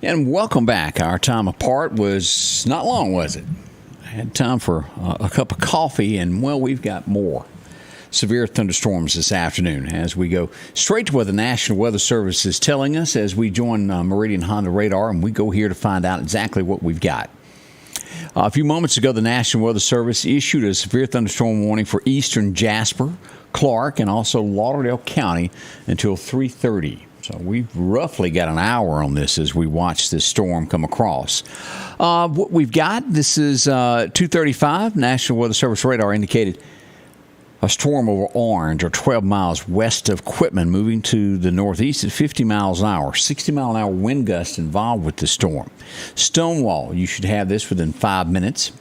And welcome back. Our time apart was not long, was it? I had time for a cup of coffee, and, well, we've got more severe thunderstorms this afternoon as we go straight to what the National Weather Service is telling us as we join Marion Honda Radar, and we go here to find out exactly what we've got. A few moments ago, the National Weather Service issued a severe thunderstorm warning for eastern Jasper, Clarke, and also Lauderdale County until 3:30. So we've roughly got an hour on this as we watch this storm come across. What we've got, this is 2:35. National Weather Service radar indicated a storm over Orange, or 12 miles west of Quitman, moving to the northeast at 50 miles an hour. 60-mile-an-hour wind gust involved with the storm. Stonewall, you should have this within 5 minutes.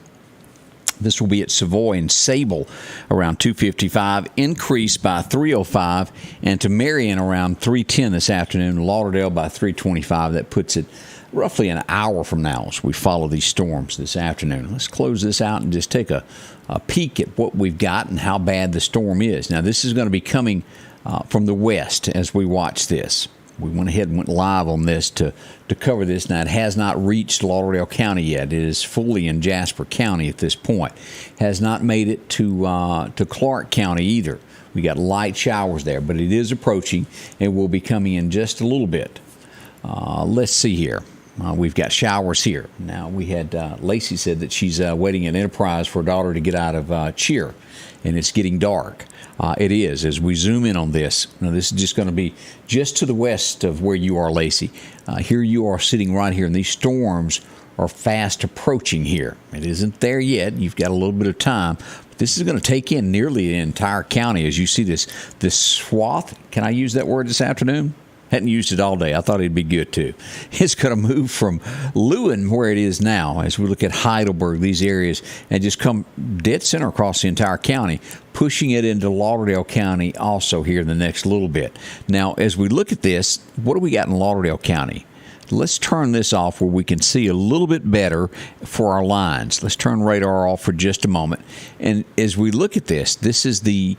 This will be at Savoy and Sable around 2:55, increased by 3:05, and to Marion around 3:10 this afternoon, Lauderdale by 3:25. That puts it roughly an hour from now as we follow these storms this afternoon. Let's close this out and just take a peek at what we've got and how bad the storm is. Now, this is going to be coming from the west as we watch this. We went ahead and went live on this to cover this. Now, it has not reached Lauderdale County yet. It is fully in Jasper County at this point. Has not made it to Clarke County either. We got light showers there, but it is approaching and will be coming in just a little bit. Let's see here. We've got showers here. Now, we had Lacey said that she's waiting at Enterprise for her daughter to get out of cheer, and it's getting dark. It is. As we zoom in on this, now this is just going to be just to the west of where you are, Lacey. Here you are sitting right here, and these storms are fast approaching here. It isn't there yet. You've got a little bit of time. But this is going to take in nearly the entire county as you see this swath. Can I use that word this afternoon? Hadn't used it all day. I thought it'd be good, too. It's going to move from Lewin, where it is now, as we look at Heidelberg, these areas, and just come dead center across the entire county, pushing it into Lauderdale County also here in the next little bit. Now, as we look at this, what do we got in Lauderdale County? Let's turn this off where we can see a little bit better for our lines. Let's turn radar off for just a moment. And as we look at this, this is the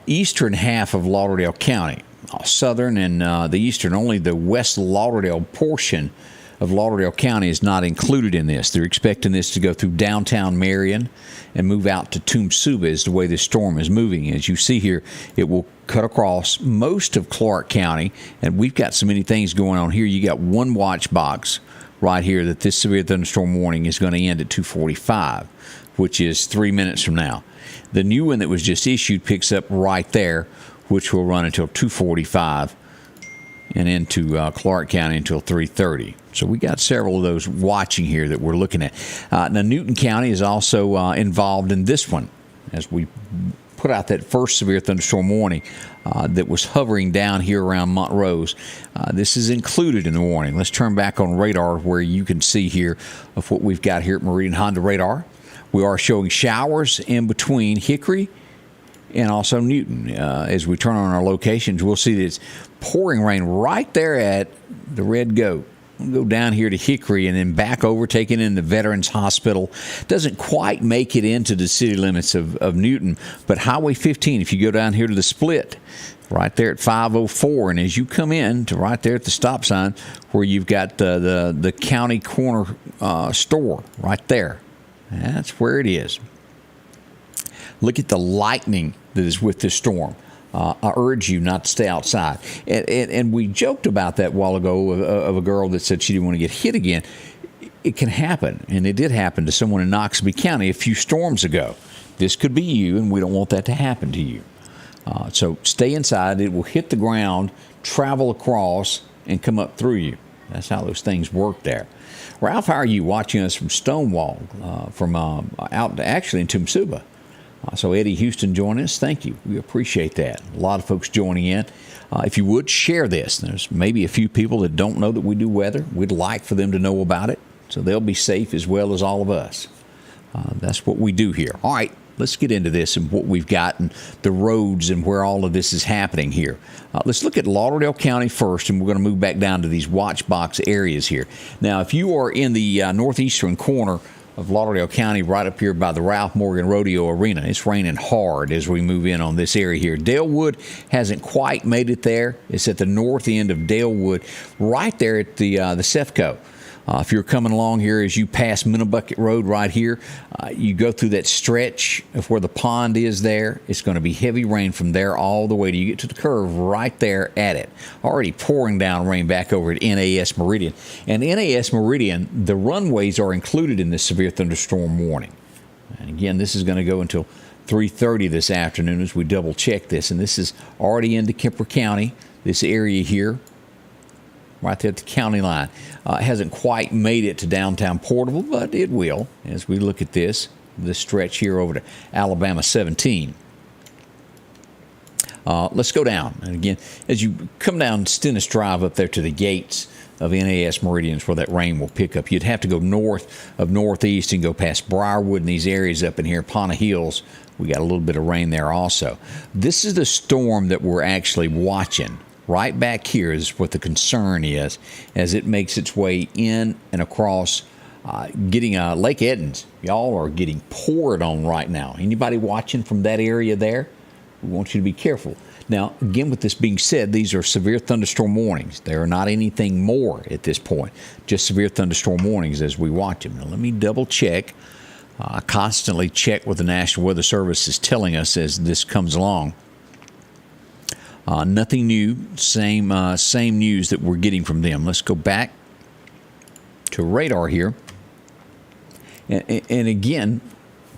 eastern half of Lauderdale County. Southern and the eastern, only the west Lauderdale portion of Lauderdale County is not included in this. They're expecting this to go through downtown Marion and move out to Toomsuba is the way this storm is moving. As you see here, it will cut across most of Clarke County, and we've got so many things going on here. You got one watch box right here that this severe thunderstorm warning is going to end at 2:45, which is 3 minutes from now. The new one that was just issued picks up right there, which will run until 2:45 and into Clarke County until 3:30. So we got several of those watching here that we're looking at. Now, Newton County is also involved in this one as we put out that first severe thunderstorm warning that was hovering down here around Montrose. This is included in the warning. Let's turn back on radar where you can see here of what we've got here at Marion Honda Radar. We are showing showers in between Hickory and also Newton. As we turn on our locations, we'll see that it's pouring rain right there at the Red Goat. We'll go down here to Hickory and then back over, taking in the Veterans Hospital. Doesn't quite make it into the city limits of Newton, but Highway 15, if you go down here to the split, right there at 504, and as you come in to right there at the stop sign where you've got the county corner store right there, that's where it is. Look at the lightning that is with this storm. I urge you not to stay outside. And we joked about that a while ago of a girl that said she didn't want to get hit again. It can happen, and it did happen to someone in Noxubee County a few storms ago. This could be you, and we don't want that to happen to you. So stay inside. It will hit the ground, travel across, and come up through you. That's how those things work there. Ralph, how are you watching us from Stonewall, from out actually in Toomsuba? So Eddie Houston joining us. Thank you. We appreciate that. A lot of folks joining in. If you would, share this. There's maybe a few people that don't know that we do weather. We'd like for them to know about it so they'll be safe as well as all of us. That's what we do here. All right, let's get into this and what we've got and the roads and where all of this is happening here. Let's look at Lauderdale County first, and we're going to move back down to these watch box areas here. Now, if you are in the northeastern corner of Lauderdale County, right up here by the Ralph Morgan Rodeo Arena. It's raining hard as we move in on this area here. Dalewood hasn't quite made it there. It's at the north end of Dalewood, right there at the Cefco. If you're coming along here as you pass Minnebucket Road right here, you go through that stretch of where the pond is there. It's going to be heavy rain from there all the way to you get to the curve right there at it. Already pouring down rain back over at NAS Meridian. And NAS Meridian, the runways are included in this severe thunderstorm warning. And again, this is going to go until 3:30 this afternoon as we double check this. And this is already into Kemper County, this area here, right there at the county line. Hasn't quite made it to downtown Portable, but it will as we look at this stretch here over to Alabama 17. Let's go down. And again, as you come down Stennis Drive up there to the gates of NAS Meridians where that rain will pick up, you'd have to go north of Northeast and go past Briarwood and these areas up in here. Ponta Hills, we got a little bit of rain there also. This is the storm that we're actually watching. Right back here is what the concern is as it makes its way in and across getting Lake Edens. Y'all are getting poured on right now. Anybody watching from that area there? We want you to be careful. Now, again, with this being said, these are severe thunderstorm warnings. They are not anything more at this point, just severe thunderstorm warnings as we watch them. Now, let me double check. I constantly check what the National Weather Service is telling us as this comes along. Nothing new, same news that we're getting from them. Let's go back to radar here. And again,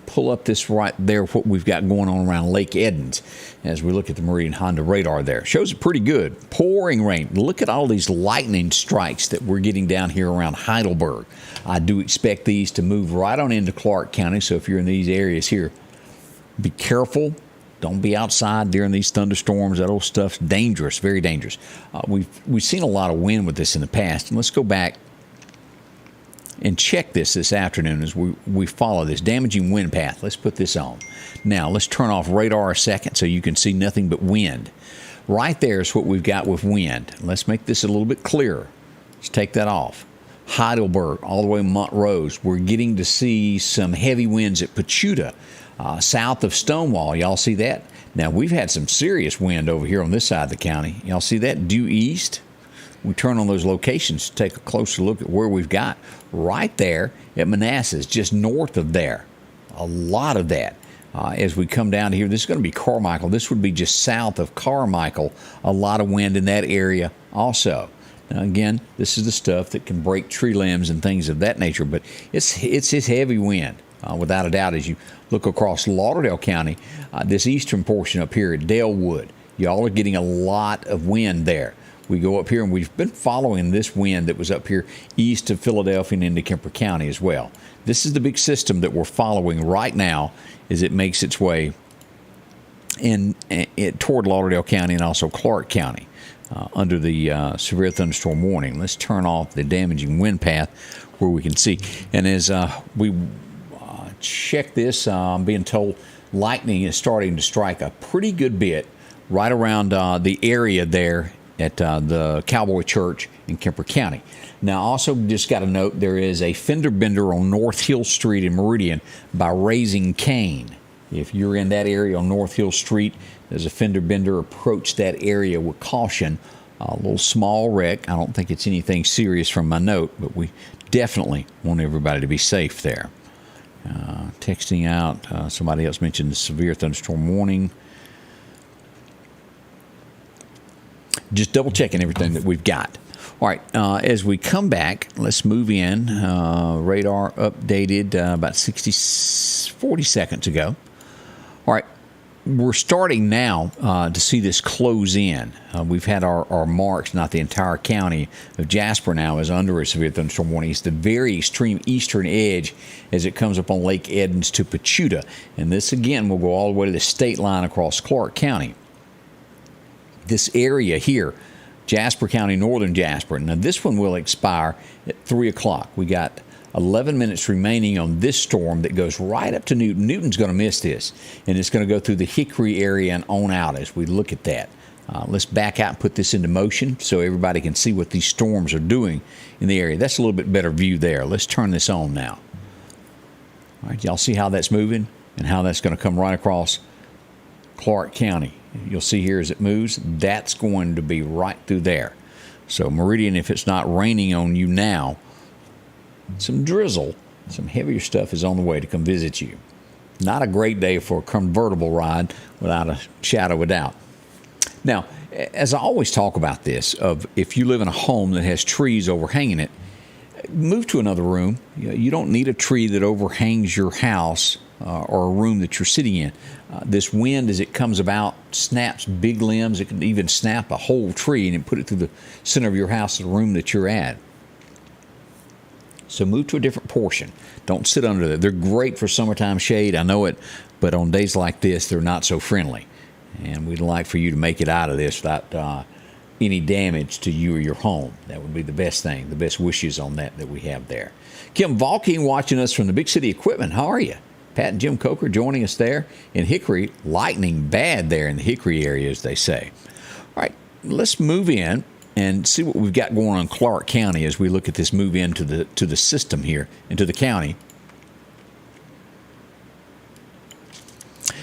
pull up this right there, what we've got going on around Lake Edens as we look at the Marion Honda radar there. Shows it pretty good. Pouring rain. Look at all these lightning strikes that we're getting down here around Heidelberg. I do expect these to move right on into Clarke County, so if you're in these areas here, be careful. Don't be outside during these thunderstorms. That old stuff's dangerous, very dangerous. We've seen a lot of wind with this in the past. And let's go back and check this afternoon as we follow this damaging wind path. Let's put this on. Now, let's turn off radar a second so you can see nothing but wind. Right there is what we've got with wind. Let's make this a little bit clearer. Let's take that off. Heidelberg, all the way to Montrose. We're getting to see some heavy winds at Pachuta. South of Stonewall, y'all see that? Now, we've had some serious wind over here on this side of the county. Y'all see that due east? We turn on those locations to take a closer look at where we've got right there at Manassas, just north of there. A lot of that. As we come down here, this is going to be Carmichael. This would be just south of Carmichael. A lot of wind in that area also. Now, again, this is the stuff that can break tree limbs and things of that nature, but it's heavy wind. Without a doubt, as you look across Lauderdale County, this eastern portion up here at Dalewood, y'all are getting a lot of wind there. We go up here, and we've been following this wind that was up here east of Philadelphia and into Kemper County as well. This is the big system that we're following right now as it makes its way toward Lauderdale County and also Clarke County under the severe thunderstorm warning. Let's turn off the damaging wind path where we can see. And as we check this, I'm being told lightning is starting to strike a pretty good bit right around the area there at the Cowboy Church in Kemper County. Now, also just got to note there is a fender bender on North Hill Street in Meridian by Raising Cane. If you're in that area on North Hill Street, there's a fender bender. Approach that area with caution. A little small wreck. I don't think it's anything serious from my note, but we definitely want everybody to be safe there. Texting out, somebody else mentioned the severe thunderstorm warning. Just double checking everything that we've got. All right, as we come back, let's move in. Radar updated about 40 seconds ago. All right, we're starting now to see this close in. We've had our marks, not the entire county of Jasper now is under a severe thunderstorm warning. It's the very extreme eastern edge as it comes up on Lake Edens to Pachuta. And this, again, will go all the way to the state line across Clarke County. This area here, Jasper County, northern Jasper. Now, this one will expire at 3 o'clock. We got 11 minutes remaining on this storm that goes right up to Newton. Newton's going to miss this, and it's going to go through the Hickory area and on out as we look at that. Let's back out and put this into motion so everybody can see what these storms are doing in the area. That's a little bit better view there. Let's turn this on now. All right, y'all see how that's moving and how that's going to come right across Clarke County. You'll see here as it moves, that's going to be right through there. So Marion, if it's not raining on you now, some drizzle, some heavier stuff is on the way to come visit you. Not a great day for a convertible ride without a shadow of a doubt. Now, as I always talk about this, of if you live in a home that has trees overhanging it, move to another room. You don't need a tree that overhangs your house or a room that you're sitting in. This wind, as it comes about, snaps big limbs. It can even snap a whole tree and put it through the center of your house, the room that you're at. So move to a different portion. Don't sit under them. They're great for summertime shade, I know it, but on days like this, they're not so friendly. And we'd like for you to make it out of this without any damage to you or your home. That would be the best thing, the best wishes on that we have there. Kim Valking watching us from the big city of Quitman. How are you? Pat and Jim Coker joining us there in Hickory. Lightning bad there in the Hickory area, as they say. All right, let's move in and see what we've got going on in Clarke County as we look at this move into the system here, into the county.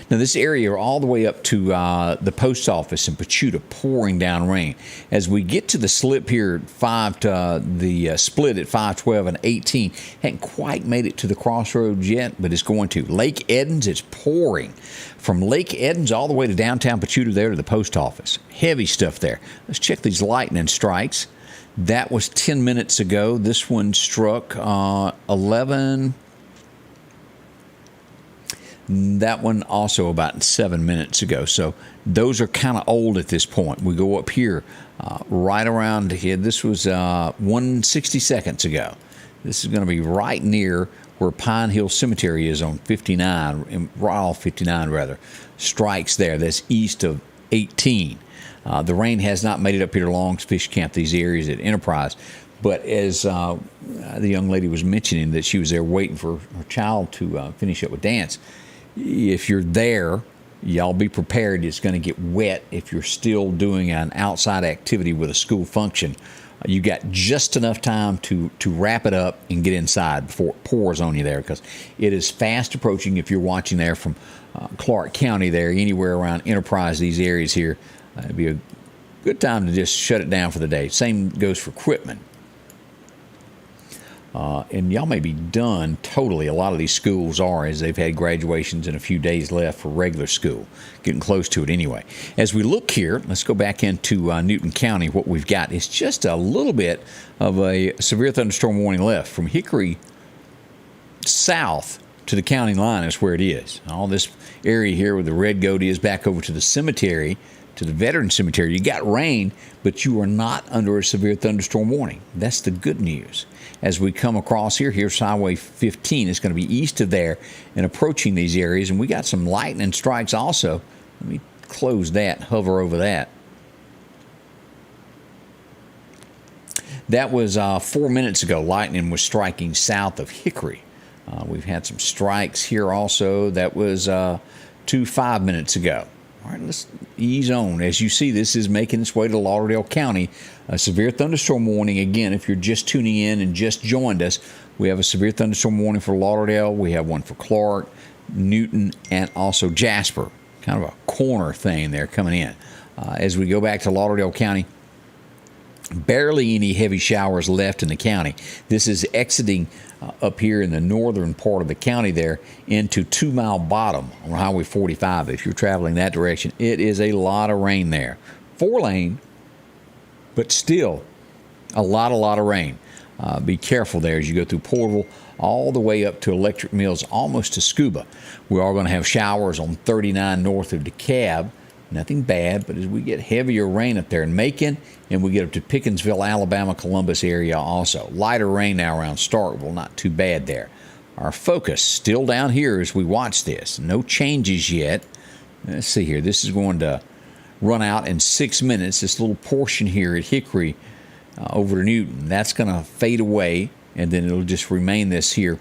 Now, this area all the way up to the post office in Pachuta, pouring down rain. As we get to the slip here, the split at 512 and 18, hadn't quite made it to the crossroads yet, but it's going to. Lake Edens, it's pouring. From Lake Edens all the way to downtown Pachuta there to the post office. Heavy stuff there. Let's check these lightning strikes. That was 10 minutes ago. This one struck 11. That one also about 7 minutes ago. So those are kind of old at this point. We go up here right around here. This was 160 seconds ago. This is going to be right near where Pine Hill Cemetery is on 59, right off 59 rather. Strikes there. That's east of 18. The rain has not made it up here to Longfish Camp, these areas at Enterprise. But as the young lady was mentioning that she was there waiting for her child to finish up with dance, if you're there, y'all be prepared. It's going to get wet if you're still doing an outside activity with a school function. You got just enough time to wrap it up and get inside before it pours on you there, because it is fast approaching. If you're watching there from Clarke County there, anywhere around Enterprise, these areas here, it'd be a good time to just shut it down for the day. Same goes for Quitman. And y'all may be done totally. A lot of these schools are, as they've had graduations and a few days left for regular school. Getting close to it anyway. As we look here, let's go back into Newton County. What we've got is just a little bit of a severe thunderstorm warning left. From Hickory south to the county line is where it is. All this area here where the red goat is back over to the cemetery, to the veteran cemetery. You got rain, but you are not under a severe thunderstorm warning. That's the good news. As we come across here's Highway 15. It's going to be east of there and approaching these areas. And we got some lightning strikes also. Let me close that, hover over that. That was 4 minutes ago. Lightning was striking south of Hickory. We've had some strikes here also. That was 5 minutes ago. All right, let's ease on. As you see, this is making its way to Lauderdale County. A severe thunderstorm warning. Again, if you're just tuning in and just joined us, we have a severe thunderstorm warning for Lauderdale. We have one for Clarke, Newton, and also Jasper. Kind of a corner thing there coming in. As we go back to Lauderdale County, barely any heavy showers left in the county. This is exiting up here in the northern part of the county there into 2 Mile Bottom on Highway 45. If you're traveling that direction, it is a lot of rain there. 4-lane, but still a lot of rain. Be careful there as you go through Porterville all the way up to Electric Mills, almost to Scuba. We are going to have showers on 39 north of DeKalb. Nothing bad, but as we get heavier rain up there in Macon, and we get up to Pickensville, Alabama, Columbus area also. Lighter rain now around Starkville, not too bad there. Our focus still down here as we watch this. No changes yet. Let's see here. This is going to run out in 6 minutes. This little portion here at Hickory over to Newton, that's going to fade away, and then it'll just remain this here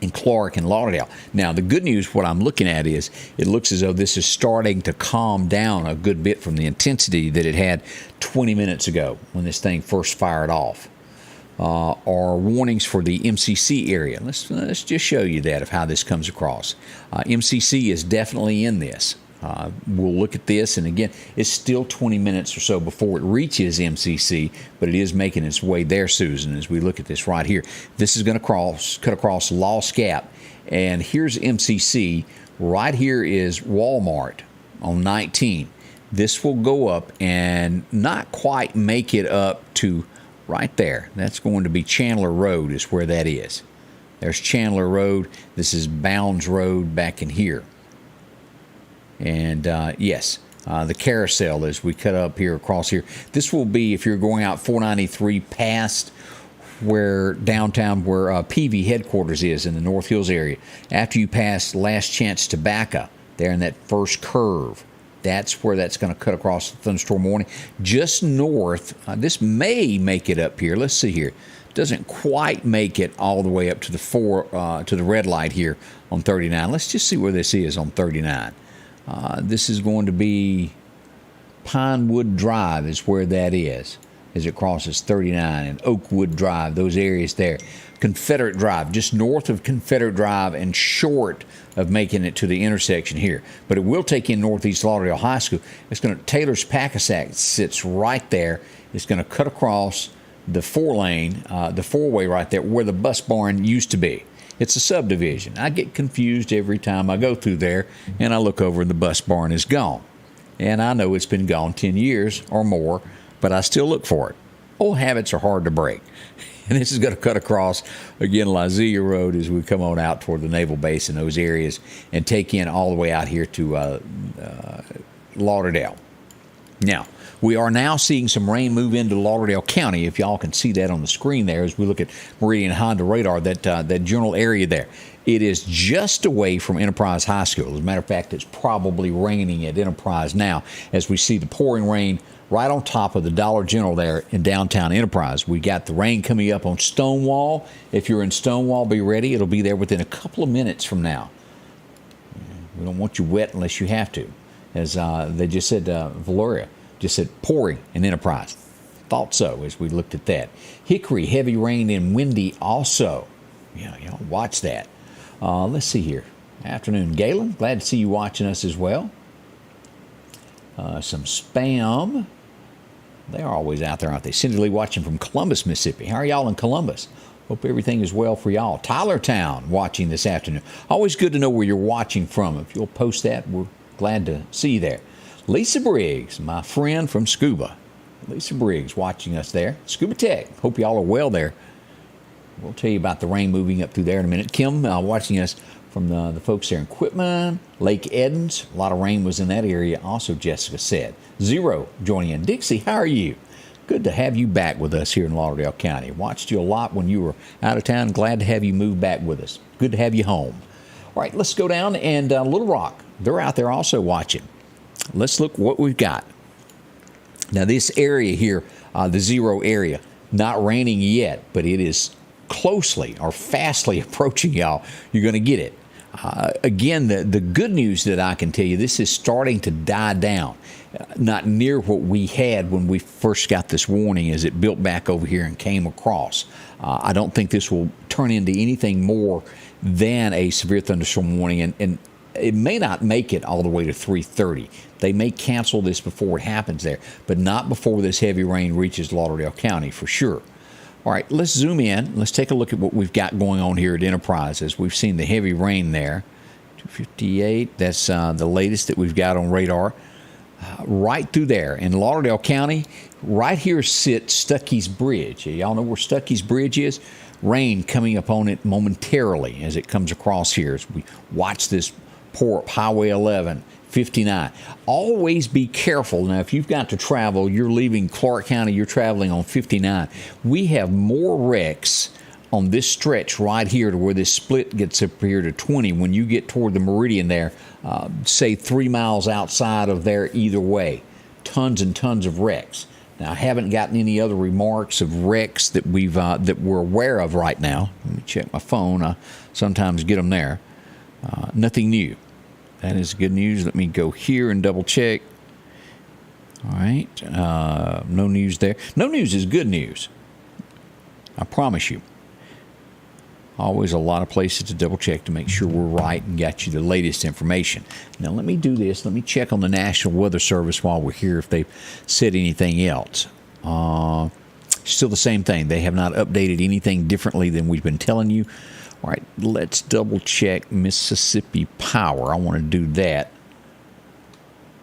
in Clarke and Lauderdale. Now, the good news, what I'm looking at is it looks as though this is starting to calm down a good bit from the intensity that it had 20 minutes ago when this thing first fired off. are warnings for the MCC area. Let's just show you that of how this comes across. MCC is definitely in this. We'll look at this, and again, it's still 20 minutes or so before it reaches MCC, but it is making its way there, Susan, as we look at this right here. This is going to cut across Lost Gap, and here's MCC. Right here is Walmart on 19. This will go up and not quite make it up to right there. That's going to be Chandler Road is where that is. There's Chandler Road. This is Bounds Road back in here. And yes, the carousel as we cut up here across here. This will be if you're going out 493 past where downtown, where PV headquarters is in the North Hills area. After you pass Last Chance Tobacco, there in that first curve, that's where that's going to cut across the Thunderstorm Warning. Just north, this may make it up here. Let's see here. Doesn't quite make it all the way up to the red light here on 39. Let's just see where this is on 39. This is going to be Pinewood Drive is where that is as it crosses 39, and Oakwood Drive, those areas there. Confederate Drive, just north of Confederate Drive and short of making it to the intersection here. But it will take in Northeast Lauderdale High School. It's going to, Taylor's Packasack sits right there. It's going to cut across the four-lane, the four-way right there where the bus barn used to be. It's a subdivision. I get confused every time I go through there, and I look over and the bus barn is gone. And I know it's been gone 10 years or more, but I still look for it. Old habits are hard to break. And this is going to cut across, again, Lazilla Road as we come on out toward the Naval Base in those areas and take in all the way out here to Lauderdale. Now, we are now seeing some rain move into Lauderdale County, if y'all can see that on the screen there as we look at Marion Honda radar, that general area there. It is just away from Enterprise High School. As a matter of fact, it's probably raining at Enterprise now as we see the pouring rain right on top of the Dollar General there in downtown Enterprise. We got the rain coming up on Stonewall. If you're in Stonewall, be ready. It'll be there within a couple of minutes from now. We don't want you wet unless you have to. As they just said, Valoria just said pouring in Enterprise. Thought so as we looked at that. Hickory, heavy rain and windy also. Yeah, y'all watch that. Let's see here. Afternoon, Galen. Glad to see you watching us as well. Some spam. They are always out there, aren't they? Cindy Lee watching from Columbus, Mississippi. How are y'all in Columbus? Hope everything is well for y'all. Tylertown watching this afternoon. Always good to know where you're watching from. If you'll post that, we're glad to see you there. Lisa Briggs, my friend from Scuba. Lisa Briggs watching us there. Scuba Tech. Hope y'all are well there. We'll tell you about the rain moving up through there in a minute. Kim watching us from the folks there in Quitman, Lake Edens. A lot of rain was in that area also, Jessica said. Zero joining in. Dixie, how are you? Good to have you back with us here in Lauderdale County. Watched you a lot when you were out of town. Glad to have you move back with us. Good to have you home. All right, let's go down and Little Rock. They're out there also watching. Let's look what we've got. Now, this area here, the zero area, not raining yet, but it is closely or fastly approaching y'all. You're going to get it. Again, the good news that I can tell you, this is starting to die down. Not near what we had when we first got this warning as it built back over here and came across. I don't think this will turn into anything more than a severe thunderstorm warning, and it may not make it all the way to 3:30. They may cancel this before it happens there, but not before this heavy rain reaches Lauderdale County for sure. All right, let's zoom in. Let's take a look at what we've got going on here at Enterprise as we've seen the heavy rain there. 258, that's the latest that we've got on radar. Right through there in Lauderdale County, right here sits Stuckey's Bridge. Y'all know where Stuckey's Bridge is? Rain coming upon it momentarily as it comes across here as we watch this pour up Highway 11, 59. Always be careful. Now, if you've got to travel, you're leaving Clarke County, you're traveling on 59. We have more wrecks on this stretch right here to where this split gets up here to 20 when you get toward the meridian there, say 3 miles outside of there either way. Tons and tons of wrecks. Now, I haven't gotten any other remarks of wrecks that we're aware of right now. Let me check my phone. I sometimes get them there. Nothing new. That is good news. Let me go here and double check. All right. No news there. No news is good news. I promise you. Always a lot of places to double check to make sure we're right and got you the latest information. Now, let me do this. Let me check on the National Weather Service while we're here if they've said anything else. Still the same thing. They have not updated anything differently than we've been telling you. All right, let's double check Mississippi Power. I want to do that.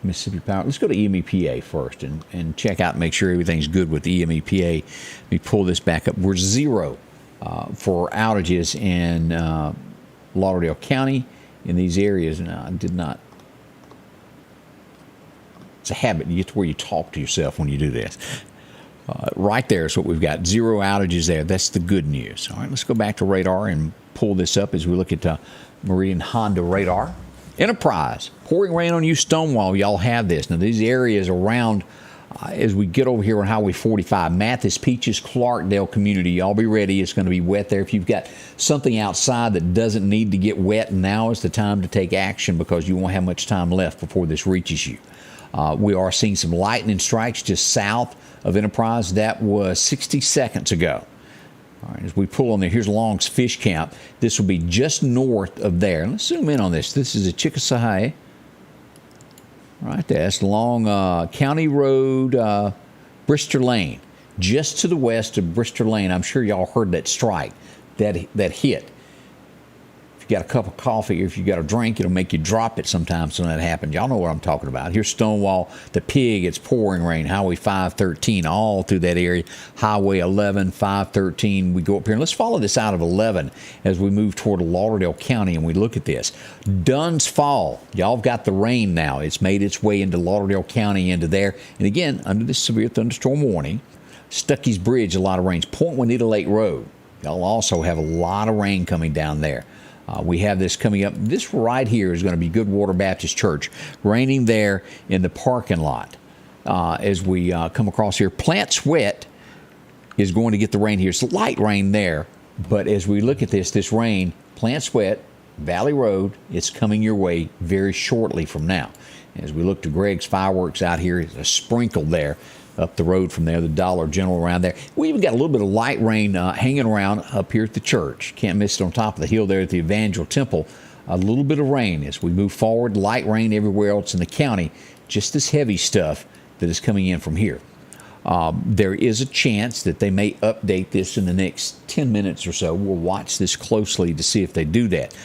Mississippi Power. Let's go to EMEPA first and check out and make sure everything's good with the EMEPA. Let me pull this back up. We're 0 for outages in Lauderdale County in these areas. And I did not. It's a habit. You get to where you talk to yourself when you do this. Right there is what we've got. 0 outages there. That's the good news. All right, let's go back to radar and pull this up as we look at Marion Honda radar. Enterprise, pouring rain on you, Stonewall. Y'all have this. Now, these areas around, as we get over here on Highway 45, Mathis, Peaches, Clarkdale community, y'all be ready. It's going to be wet there. If you've got something outside that doesn't need to get wet, now is the time to take action because you won't have much time left before this reaches you. We are seeing some lightning strikes just south of Enterprise. That was 60 seconds ago. All right, as we pull on there, here's Long's Fish Camp. This will be just north of there. Let's zoom in on this. This is a Chickasahaya. Right there. That's Long County Road, Brister Lane. Just to the west of Brister Lane. I'm sure y'all heard that strike, that hit. If you got a cup of coffee or if you got a drink, it'll make you drop it sometimes when that happens. Y'all know what I'm talking about. Here's Stonewall, the Pig, it's pouring rain. Highway 513, all through that area. Highway 11, 513. We go up here. And let's follow this out of 11 as we move toward Lauderdale County and we look at this. Dunn's Fall. Y'all have got the rain now. It's made its way into Lauderdale County, into there. And again, under this severe thunderstorm warning, Stuckey's Bridge, a lot of rains. Point Juanita Lake Road. Y'all also have a lot of rain coming down there. We have this coming up. This right here is going to be Goodwater Baptist Church. Raining there in the parking lot as we come across here. Plant Sweat is going to get the rain here. It's light rain there. But as we look at this rain, Plant Sweat, Valley Road, it's coming your way very shortly from now. As we look to Greg's Fireworks out here, it's a sprinkle there. Up the road from there, the Dollar General around there. We even got a little bit of light rain hanging around up here at the church. Can't miss it on top of the hill there at the Evangel Temple. A little bit of rain as we move forward. Light rain everywhere else in the county. Just this heavy stuff that is coming in from here. There is a chance that they may update this in the next 10 minutes or so. We'll watch this closely to see if they do that.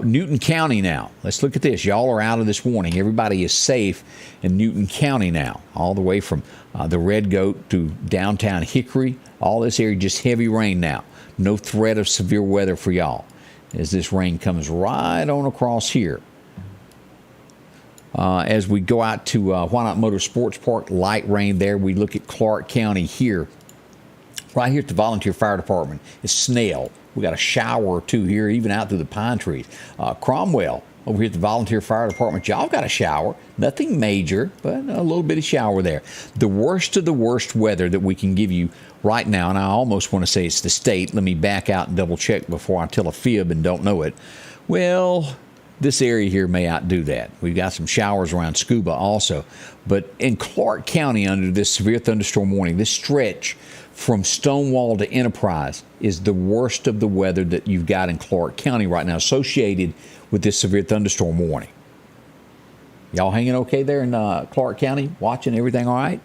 Newton County now. Let's look at this. Y'all are out of this warning. Everybody is safe in Newton County now, all the way from the Red Goat to downtown Hickory. All this area, just heavy rain now. No threat of severe weather for y'all as this rain comes right on across here. As we go out to Why Not Motor Sports Park, light rain there. We look at Clarke County here. Right here at the Volunteer Fire Department is Snell. We got a shower or two here, even out through the pine trees. Cromwell, over here at the Volunteer Fire Department, y'all got a shower. Nothing major, but a little bit of shower there. The worst of the worst weather that we can give you right now, and I almost want to say it's the state. Let me back out and double check before I tell a fib and don't know it. Well, this area here may outdo that. We've got some showers around Scuba also. But in Clarke County, under this severe thunderstorm warning, this stretch from Stonewall to Enterprise is the worst of the weather that you've got in Clarke County right now associated with this severe thunderstorm warning. Y'all hanging okay there in Clarke County? Watching everything all right?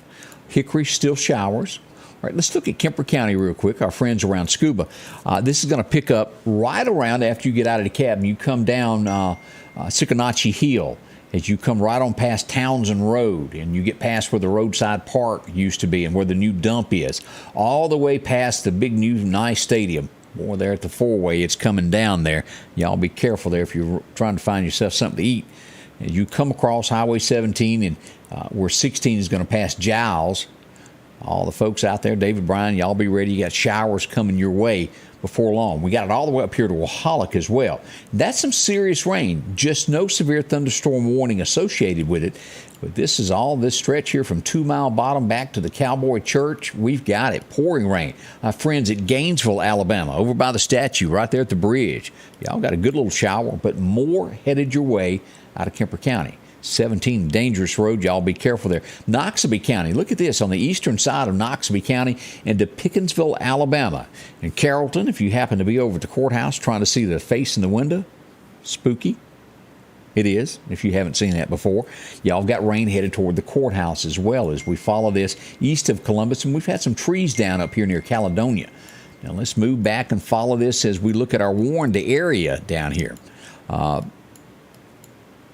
Hickory, still showers. All right, let's look at Kemper County real quick, our friends around Scuba. This is going to pick up right around after you get out of the cab and you come down Sickanotchee Hill as you come right on past Townsend Road and you get past where the roadside park used to be and where the new dump is, all the way past the big new nice stadium. Boy, there at the four-way, it's coming down there. Y'all be careful there if you're trying to find yourself something to eat. As you come across Highway 17 and where 16 is going to pass Giles, all the folks out there, David Bryan, y'all be ready. You got showers coming your way before long. We got it all the way up here to Wahalik as well. That's some serious rain. Just no severe thunderstorm warning associated with it. But this is all this stretch here from 2 Mile Bottom back to the Cowboy Church. We've got it. Pouring rain. Our friends at Gainesville, Alabama, over by the statue right there at the bridge. Y'all got a good little shower, but more headed your way out of Kemper County. 17, dangerous road. Y'all be careful there. Noxubee County, look at this, on the eastern side of Noxubee County into Pickensville, Alabama. In Carrollton, if you happen to be over at the courthouse trying to see the face in the window, spooky. It is, if you haven't seen that before. Y'all got rain headed toward the courthouse as well as we follow this east of Columbus, and we've had some trees down up here near Caledonia. Now let's move back and follow this as we look at our warned area down here.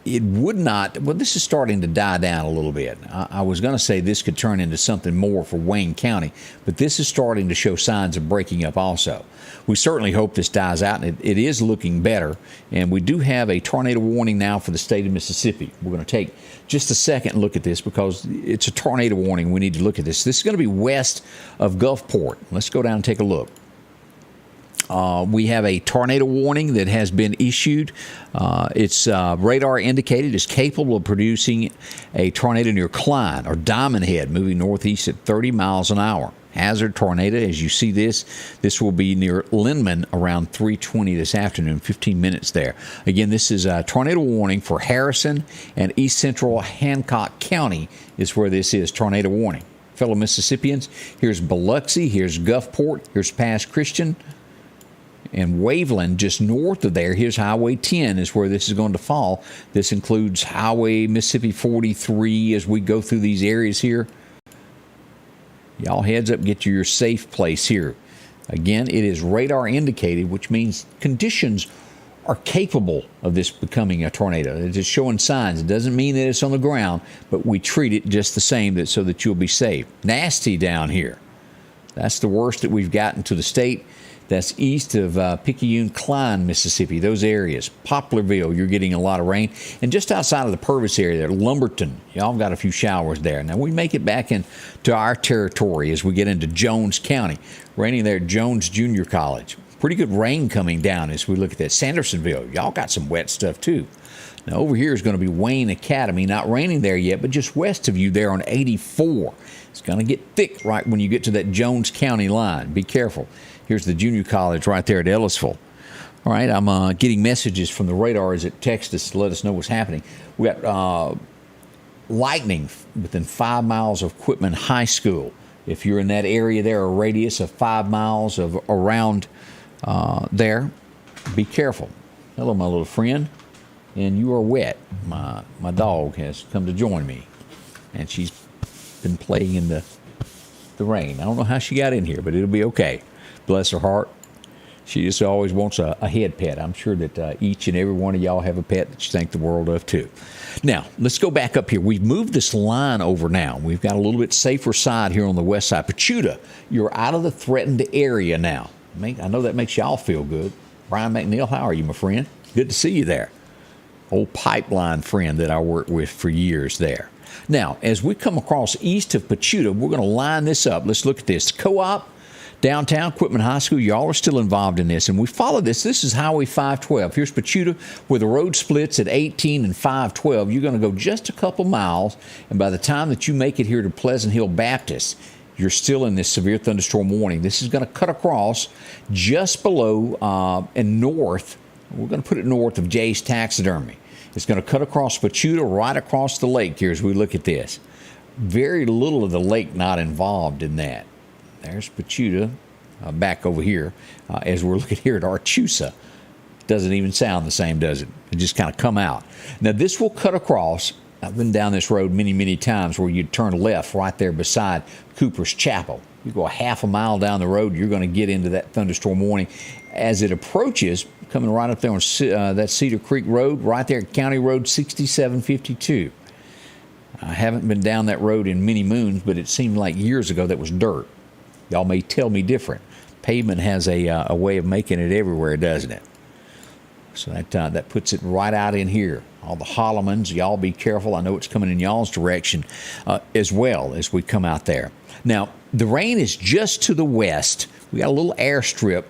It would not, well, this is starting to die down a little bit. I was going to say this could turn into something more for Wayne County, but this is starting to show signs of breaking up also. We certainly hope this dies out, and it is looking better. And we do have a tornado warning now for the state of Mississippi. We're going to take just a second and look at this because it's a tornado warning. We need to look at this. This is going to be west of Gulfport. Let's go down and take a look. We have a tornado warning that has been issued. It's radar indicated is capable of producing a tornado near Klein or Diamond Head, moving northeast at 30 miles an hour. Hazard tornado, as you see this will be near Lindman around 3:20 this afternoon, 15 minutes there. Again, this is a tornado warning for Harrison and east central Hancock County is where this is, tornado warning. Fellow Mississippians, here's Biloxi, here's Gulfport, here's Pass Christian, and Waveland, just north of there. Here's Highway 10 is where this is going to fall. This includes Highway Mississippi 43 as we go through these areas here. Y'all heads up, get to your safe place here. Again, it is radar indicated, which means conditions are capable of this becoming a tornado. It's just showing signs. It doesn't mean that it's on the ground, but we treat it just the same so that you'll be safe. Nasty down here. That's the worst that we've gotten to the state. That's east of Picayune, Klein, Mississippi, those areas. Poplarville, you're getting a lot of rain. And just outside of the Purvis area there, Lumberton, y'all got a few showers there. Now, we make it back into our territory as we get into Jones County. Raining there at Jones Junior College. Pretty good rain coming down as we look at that. Sandersonville, y'all got some wet stuff too. Now, over here is going to be Wayne Academy. Not raining there yet, but just west of you there on 84. It's going to get thick right when you get to that Jones County line. Be careful. Here's the junior college right there at Ellisville. All right, I'm getting messages from the radars that text us to let us know what's happening. We got lightning within 5 miles of Quitman High School. If you're in that area there, a radius of 5 miles of around there, be careful. Hello, my little friend. And you are wet. My dog has come to join me, and she's been playing in the rain. I don't know how she got in here, but it'll be okay. Bless her heart. She just always wants a head pet. I'm sure that each and every one of y'all have a pet that you think the world of, too. Now, let's go back up here. We've moved this line over now. We've got a little bit safer side here on the west side. Pachuta, you're out of the threatened area now. I know that makes y'all feel good. Brian McNeil, how are you, my friend? Good to see you there. Old pipeline friend that I worked with for years there. Now, as we come across east of Pachuta, we're going to line this up. Let's look at this. Co-op, downtown, Quitman High School, y'all are still involved in this. And we follow this. This is Highway 512. Here's Pachuta, where the road splits at 18 and 512. You're going to go just a couple miles. And by the time that you make it here to Pleasant Hill Baptist, you're still in this severe thunderstorm warning. This is going to cut across just below and north. We're going to put it north of Jay's Taxidermy. It's going to cut across Pachuta, right across the lake here as we look at this. Very little of the lake not involved in that. There's Pachuta back over here as we're looking here at Archusa. Doesn't even sound the same, does it? It just kind of come out. Now, this will cut across. I've been down this road many, many times where you turn left right there beside Cooper's Chapel. You go a half a mile down the road, you're going to get into that thunderstorm warning. As it approaches, coming right up there on that Cedar Creek Road, right there at County Road 6752. I haven't been down that road in many moons, but it seemed like years ago that was dirt. Y'all may tell me different. Pavement has a way of making it everywhere, doesn't it? So that puts it right out in here. All the Hollemans, y'all be careful. I know it's coming in y'all's direction as well as we come out there. Now, the rain is just to the west. We got a little airstrip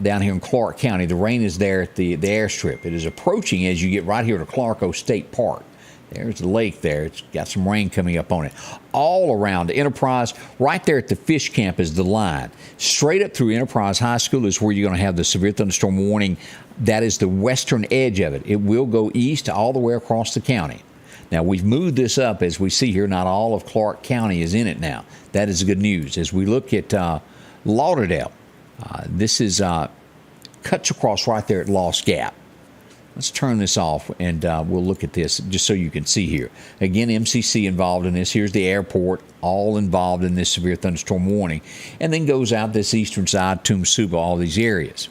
down here in Clarke County. The rain is there at the airstrip. It is approaching as you get right here to Clarko State Park. There's the lake there. It's got some rain coming up on it. All around Enterprise, right there at the fish camp is the line. Straight up through Enterprise High School is where you're going to have the severe thunderstorm warning. That is the western edge of it. It will go east all the way across the county. Now, we've moved this up, as we see here. Not all of Clarke County is in it now. That is good news. As we look at Lauderdale, this is cuts across right there at Lost Gap. Let's turn this off, and we'll look at this just so you can see here. Again, MCC involved in this. Here's the airport, all involved in this severe thunderstorm warning. And then goes out this eastern side, Toomsuba, all these areas.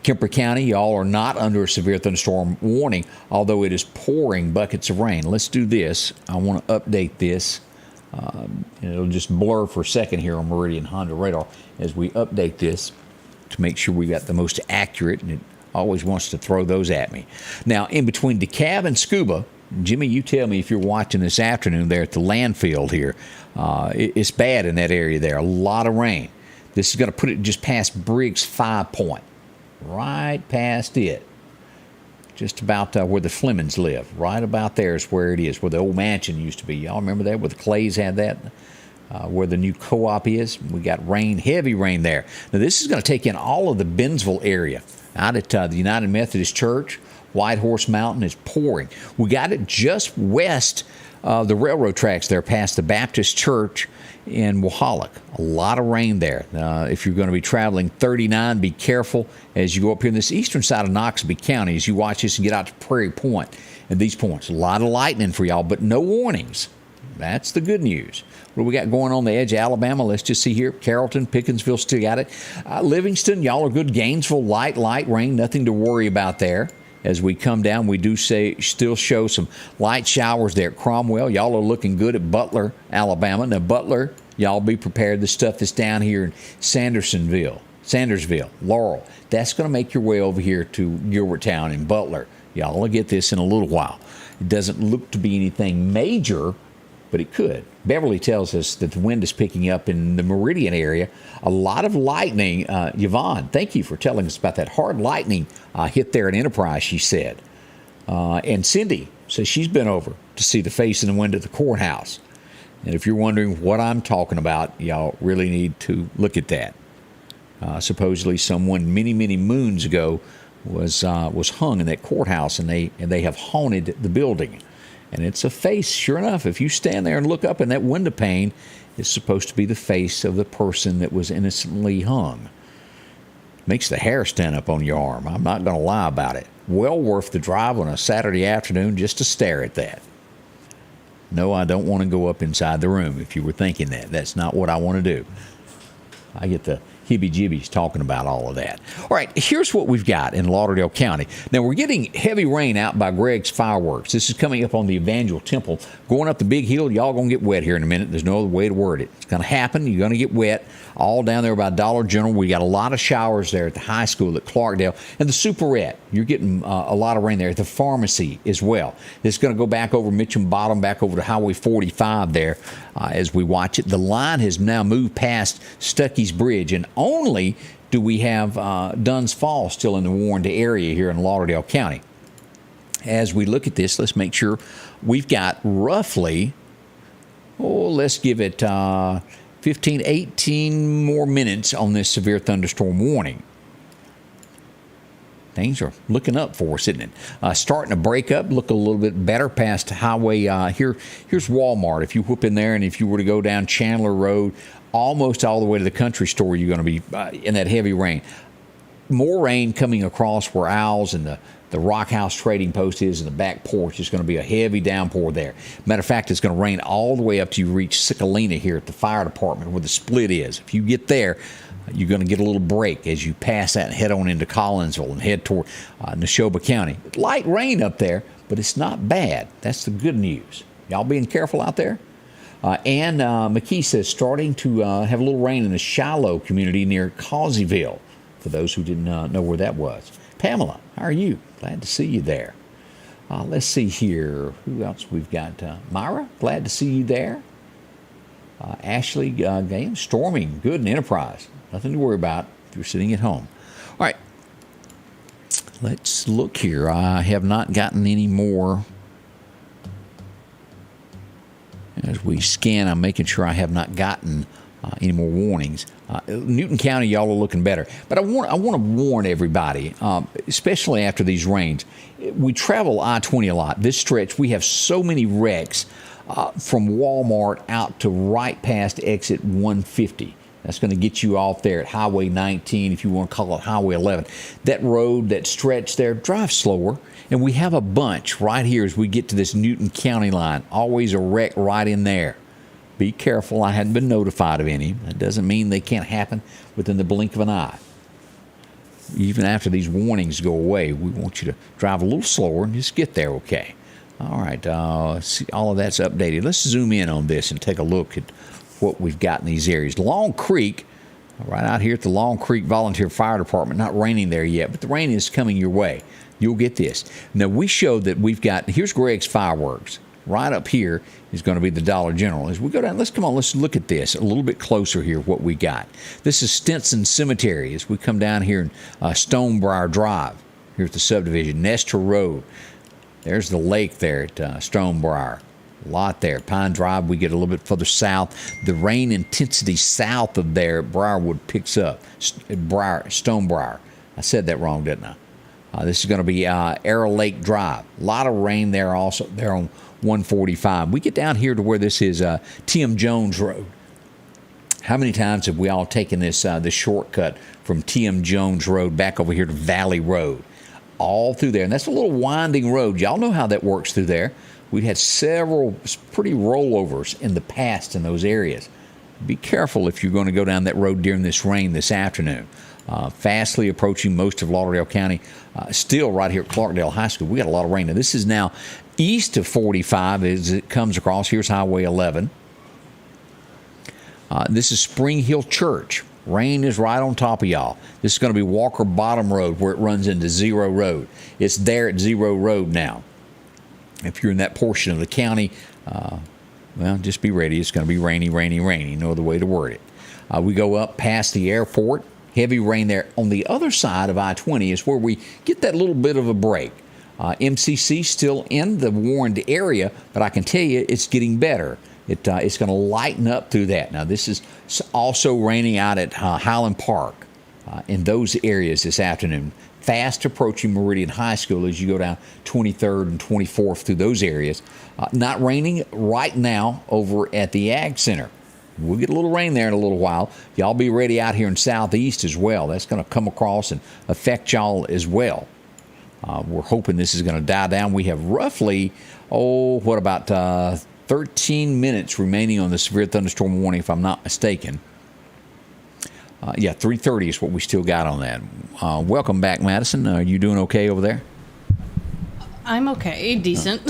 Kemper County, y'all are not under a severe thunderstorm warning, although it is pouring buckets of rain. Let's do this. I want to update this. It'll just blur for a second here on Marion Honda radar as we update this to make sure we got the most accurate, and it always wants to throw those at me. Now, in between DeKalb and Scuba, Jimmy, you tell me if you're watching this afternoon there at the landfill here. It's bad in that area there. A lot of rain. This is going to put it just past Briggs 5 Point. Right past it. Just about where the Flemings live. Right about there is where it is, where the old mansion used to be. Y'all remember that, where the Clays had that? Where the new co-op is. We got rain, heavy rain there. Now, this is going to take in all of the Bennsville area. Out at the United Methodist Church, White Horse Mountain is pouring. We got it just west of the railroad tracks there, past the Baptist Church in Wahalak. A lot of rain there. If you're going to be traveling 39, be careful as you go up here in this eastern side of Noxubee County as you watch this and get out to Prairie Point and these points. A lot of lightning for y'all, but no warnings. That's the good news. What do we got going on the edge of Alabama? Let's just see here. Carrollton, Pickensville still got it. Livingston, y'all are good. Gainesville, light rain. Nothing to worry about there. As we come down, we do still show some light showers there at Cromwell. Y'all are looking good at Butler, Alabama. Now, Butler, y'all be prepared. The stuff that's down here in Sandersville, Laurel, that's going to make your way over here to Gilbertown and Butler. Y'all will get this in a little while. It doesn't look to be anything major, but it could. Beverly tells us that the wind is picking up in the Meridian area. A lot of lightning. Yvonne, thank you for telling us about that hard lightning hit there at Enterprise, she said. And Cindy says she's been over to see the face in the wind at the courthouse. And if you're wondering what I'm talking about, y'all really need to look at that. Supposedly someone many, many moons ago was hung in that courthouse, and they have haunted the building. And it's a face, sure enough. If you stand there and look up in that window pane, it's supposed to be the face of the person that was innocently hung. Makes the hair stand up on your arm. I'm not going to lie about it. Well worth the drive on a Saturday afternoon just to stare at that. No, I don't want to go up inside the room, if you were thinking that. That's not what I want to do. I get the heebie-jeebies talking about all of that. All right, here's what we've got in Lauderdale County. Now, we're getting heavy rain out by Greg's Fireworks. This is coming up on the Evangel Temple. Going up the big hill, y'all going to get wet here in a minute. There's no other way to word it. It's going to happen. You're going to get wet. All down there by Dollar General. We got a lot of showers there at the high school at Clarkdale. And the Superette, you're getting a lot of rain there at the pharmacy as well. It's going to go back over Mitcham Bottom, back over to Highway 45 there as we watch it. The line has now moved past Stuckey's Bridge, and only do we have Dunn's Falls still in the warned area here in Lauderdale County. As we look at this, let's make sure we've got roughly, let's give it 15, 18 more minutes on this severe thunderstorm warning. Things are looking up for us, isn't it? Starting to break up, look a little bit better past highway. Here's Walmart. If you whoop in there, and if you were to go down Chandler Road, almost all the way to the country store, you're going to be in that heavy rain. More rain coming across where Owls and the Rock House Trading Post is, and the back porch is going to be a heavy downpour there. Matter of fact, it's going to rain all the way up till you reach Sicalina here at the fire department where the split is. If you get there, you're going to get a little break as you pass that and head on into Collinsville and head toward Neshoba County. Light rain up there, but it's not bad. That's the good news. Y'all being careful out there? Ann McKee says starting to have a little rain in the Shiloh community near Causeyville, for those who didn't know where that was. Pamela, how are you? Glad to see you there. Let's see here. Who else we've got? Myra, glad to see you there. Ashley, game storming, good in Enterprise. Nothing to worry about if you're sitting at home. All right, let's look here. I have not gotten any more. As we scan, I'm making sure I have not gotten any more warnings. Newton County, y'all are looking better. But I want to warn everybody, especially after these rains. We travel I-20 a lot. This stretch, we have so many wrecks from Walmart out to right past exit 150. That's going to get you off there at Highway 19, if you want to call it Highway 11. That road, that stretch there, drive slower. And we have a bunch right here as we get to this Newton County line. Always a wreck right in there. Be careful. I hadn't been notified of any. That doesn't mean they can't happen within the blink of an eye. Even after these warnings go away, we want you to drive a little slower and just get there okay. All right. See, all of that's updated. Let's zoom in on this and take a look at what we've got in these areas. Long Creek, right out here at the Long Creek Volunteer Fire Department. Not raining there yet, but the rain is coming your way. You'll get this. Now, we showed that we've got, here's Greg's Fireworks. Right up here is going to be the Dollar General. As we go down, let's look at this a little bit closer here, what we got. This is Stinson Cemetery as we come down here in Stonebriar Drive. Here's the subdivision, Nestor Road. There's the lake there at Stonebriar. A lot there. Pine Drive, we get a little bit further south. The rain intensity south of there at Briarwood picks up. Stonebriar. I said that wrong, didn't I? This is going to be Arrow Lake Drive. A lot of rain there also. There on 145. We get down here to where this is T.M. Jones Road. How many times have we all taken this shortcut from T.M. Jones Road back over here to Valley Road? All through there. And that's a little winding road. Y'all know how that works through there. We've had several pretty rollovers in the past in those areas. Be careful if you're going to go down that road during this rain this afternoon. Fastly approaching most of Lauderdale County. Still right here at Clarkdale High School, we got a lot of rain. Now, this is now east of 45 as it comes across. Here's Highway 11. This is Spring Hill Church. Rain is right on top of y'all. This is going to be Walker Bottom Road where it runs into Zero Road. It's there at Zero Road now. If you're in that portion of the county, well, just be ready. It's going to be rainy, rainy, rainy. No other way to word it. We go up past the airport. Heavy rain there. On the other side of I-20 is where we get that little bit of a break. MCC still in the warned area, but I can tell you it's getting better. It's going to lighten up through that. Now, this is also raining out at Highland Park in those areas this afternoon. Fast approaching Meridian High School as you go down 23rd and 24th through those areas. Not raining right now over at the Ag Center. We'll get a little rain there in a little while. Y'all be ready out here in Southeast as well. That's going to come across and affect y'all as well. We're hoping this is going to die down. We have roughly, about 13 minutes remaining on the severe thunderstorm warning, if I'm not mistaken. 3:30 is what we still got on that. Welcome back, Madison. Are you doing okay over there? I'm okay, decent.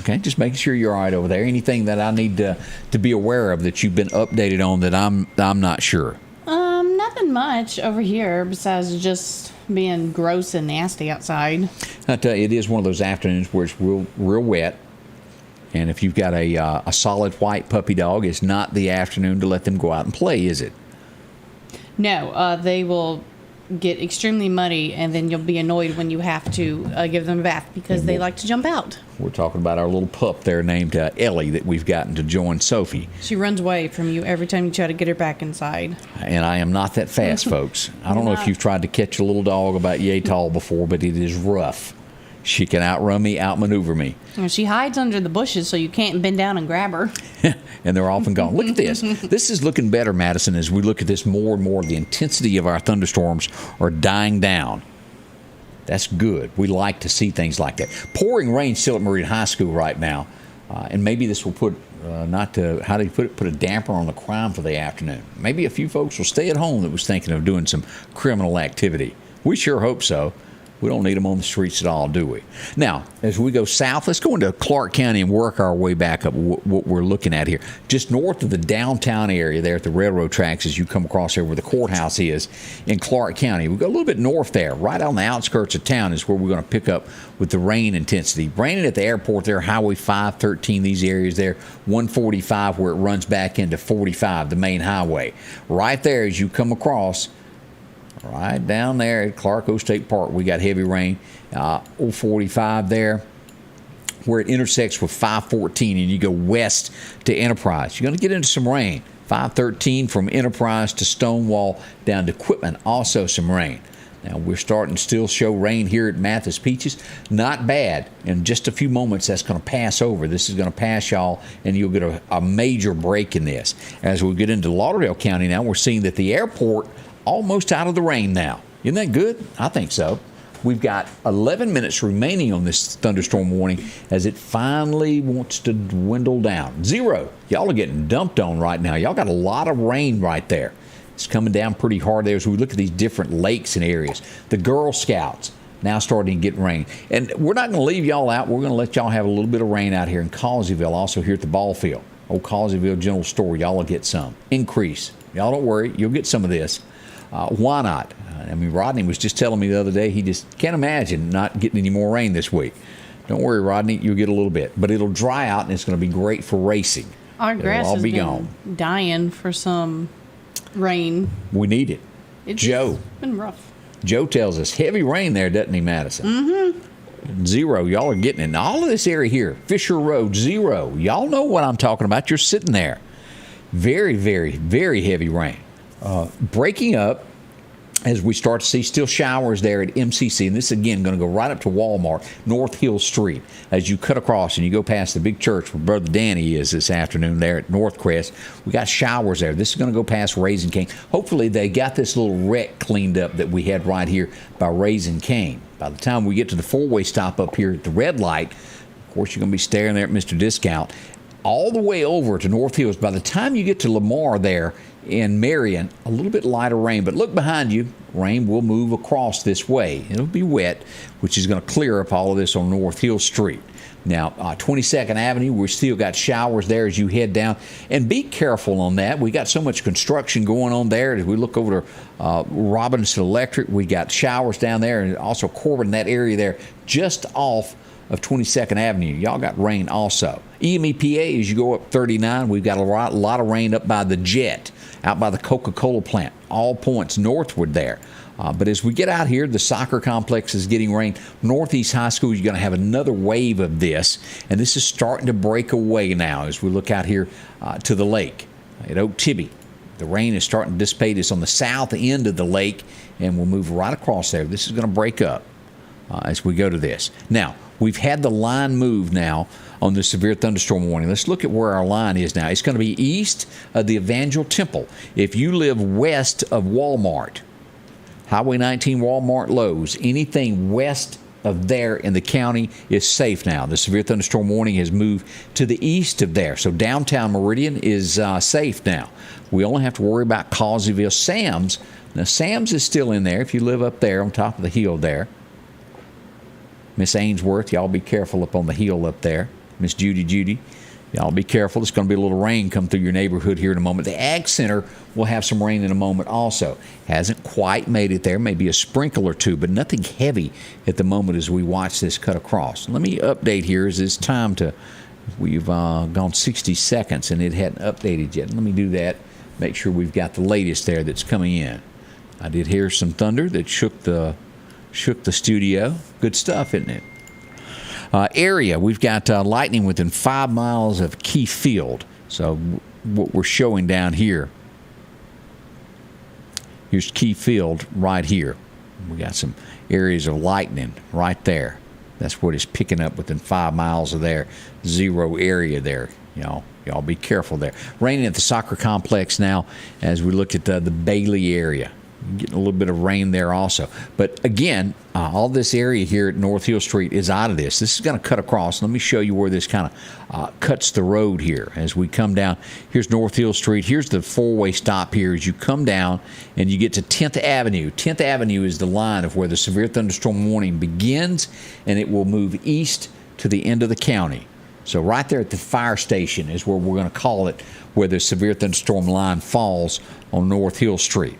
Okay, just making sure you're all right over there. Anything that I need to be aware of that you've been updated on that I'm not sure? Nothing much over here besides just being gross and nasty outside. I tell you, it is one of those afternoons where it's real wet. And if you've got a solid white puppy dog, it's not the afternoon to let them go out and play, is it? No, they will get extremely muddy, and then you'll be annoyed when you have to give them a bath because they like to jump out. We're talking about our little pup there named Ellie that we've gotten to join Sophie. She runs away from you every time you try to get her back inside. And I am not that fast, folks. I don't know if you've tried to catch a little dog about yay tall before, but it is rough. She can outrun me, outmaneuver me. And she hides under the bushes so you can't bend down and grab her. And they're often gone. Look at this. This is looking better, Madison, as we look at this more and more. The intensity of our thunderstorms are dying down. That's good. We like to see things like that. Pouring rain still at Marion High School right now. And maybe this will put, put a damper on the crime for the afternoon. Maybe a few folks will stay at home that was thinking of doing some criminal activity. We sure hope so. We don't need them on the streets at all, do we? Now, as we go south, let's go into Clarke County and work our way back up what we're looking at here. Just north of the downtown area there at the railroad tracks as you come across there where the courthouse is in Clarke County. We go a little bit north there. Right on the outskirts of town is where we're going to pick up with the rain intensity. Raining at the airport there, Highway 513, these areas there, 145 where it runs back into 45, the main highway. Right there as you come across, right down there at Clarke State Park, we got heavy rain. 045 there, where it intersects with 514, and you go west to Enterprise. You're going to get into some rain. 513 from Enterprise to Stonewall down to Quitman, also some rain. Now, we're starting to still show rain here at Mathis Peaches. Not bad. In just a few moments, that's going to pass over. This is going to pass, y'all, and you'll get a major break in this. As we get into Lauderdale County now, we're seeing that the airport almost out of the rain now. Isn't that good? I think so. We've got 11 minutes remaining on this thunderstorm warning as it finally wants to dwindle down. 0. Y'all are getting dumped on right now. Y'all got a lot of rain right there. It's coming down pretty hard there as we look at these different lakes and areas. The Girl Scouts now starting to get rain. And we're not going to leave y'all out. We're going to let y'all have a little bit of rain out here in Causeyville, also here at the ball field. Old Causeyville General Store, y'all will get some. Increase. Y'all don't worry. You'll get some of this. Why not? I mean, Rodney was just telling me the other day he just can't imagine not getting any more rain this week. Don't worry, Rodney. You'll get a little bit. But it'll dry out, and it's going to be great for racing. Our grass all has be been gone. dying for some rain. We need it. It's Joe. been rough. Joe tells us heavy rain there, doesn't he, Madison? Mm-hmm. 0. Y'all are getting it. And all of this area here, Fisher Road, 0. Y'all know what I'm talking about. You're sitting there. Very, very, very heavy rain. Breaking up as we start to see still showers there at MCC. And this, again, going to go right up to Walmart, North Hill Street. As you cut across and you go past the big church where Brother Danny is this afternoon there at Northcrest, we got showers there. This is going to go past Raising Cane. Hopefully they got this little wreck cleaned up that we had right here by Raising Cane. By the time we get to the four-way stop up here at the red light, of course, you're going to be staring there at Mr. Discount. All the way over to North Hills. By the time you get to Lamar there in Marion, a little bit lighter rain. But look behind you. Rain will move across this way. It'll be wet, which is going to clear up all of this on North Hill Street. Now, 22nd Avenue, we've still got showers there as you head down. And be careful on that. We got so much construction going on there. As we look over to Robinson Electric, we got showers down there. And also Corbin, that area there, just off of 22nd Avenue. Y'all got rain also. EMEPA, as you go up 39, we've got a lot of rain up by the Jet, out by the Coca-Cola plant, all points northward there. But as we get out here, the soccer complex is getting rain. Northeast High School, you're going to have another wave of this, and this is starting to break away now as we look out here to the lake at Oak Tibby. The rain is starting to dissipate. It's on the south end of the lake, and we'll move right across there. This is going to break up as we go to this. Now, we've had the line move now on the severe thunderstorm warning. Let's look at where our line is now. It's going to be east of the Evangel Temple. If you live west of Walmart, Highway 19, Walmart, Lowe's, anything west of there in the county is safe now. The severe thunderstorm warning has moved to the east of there. So downtown Meridian is safe now. We only have to worry about Causeyville. Sam's. Now, Sam's is still in there if you live up there on top of the hill there. Miss Ainsworth, y'all be careful up on the hill up there. Miss Judy, y'all be careful. It's going to be a little rain come through your neighborhood here in a moment. The Ag Center will have some rain in a moment also. Hasn't quite made it there. Maybe a sprinkle or two, but nothing heavy at the moment as we watch this cut across. Let me update here as it's time to, we've gone 60 seconds and it hadn't updated yet. Let me do that. Make sure we've got the latest there that's coming in. I did hear some thunder that shook the studio. Good stuff, isn't it? Area, we've got lightning within 5 miles of Key Field. So what we're showing down here, here's Key Field right here. We got some areas of lightning right there. That's what it's picking up within 5 miles of there. 0 area there. Y'all be careful there. Raining at the soccer complex now as we look at the Bailey area. Getting a little bit of rain there also. But again, all this area here at North Hill Street is out of this. This is going to cut across. Let me show you where this kind of cuts the road here as we come down. Here's North Hill Street. Here's the four-way stop here as you come down and you get to 10th Avenue. 10th Avenue is the line of where the severe thunderstorm warning begins, and it will move east to the end of the county. So right there at the fire station is where we're going to call it, where the severe thunderstorm line falls on North Hill Street.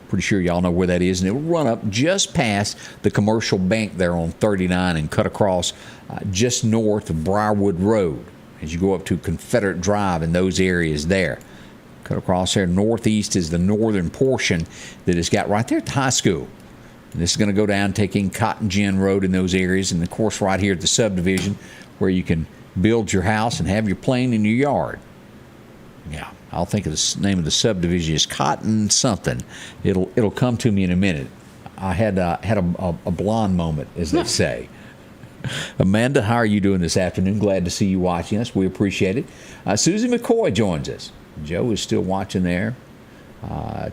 Pretty sure y'all know where that is, and it will run up just past the commercial bank there on 39 and cut across just north of Briarwood Road as you go up to Confederate Drive in those areas there. Cut across there. Northeast is the northern portion that it's got right there at the high school. And this is going to go down, taking Cotton Gin Road in those areas, and of course right here at the subdivision where you can build your house and have your plane in your yard. Yeah, I'll think of the name of the subdivision is Cotton something. It'll come to me in a minute. I had a blonde moment, as they say. Amanda, how are you doing this afternoon? Glad to see you watching us. We appreciate it. Susie McCoy joins us. Joe is still watching there.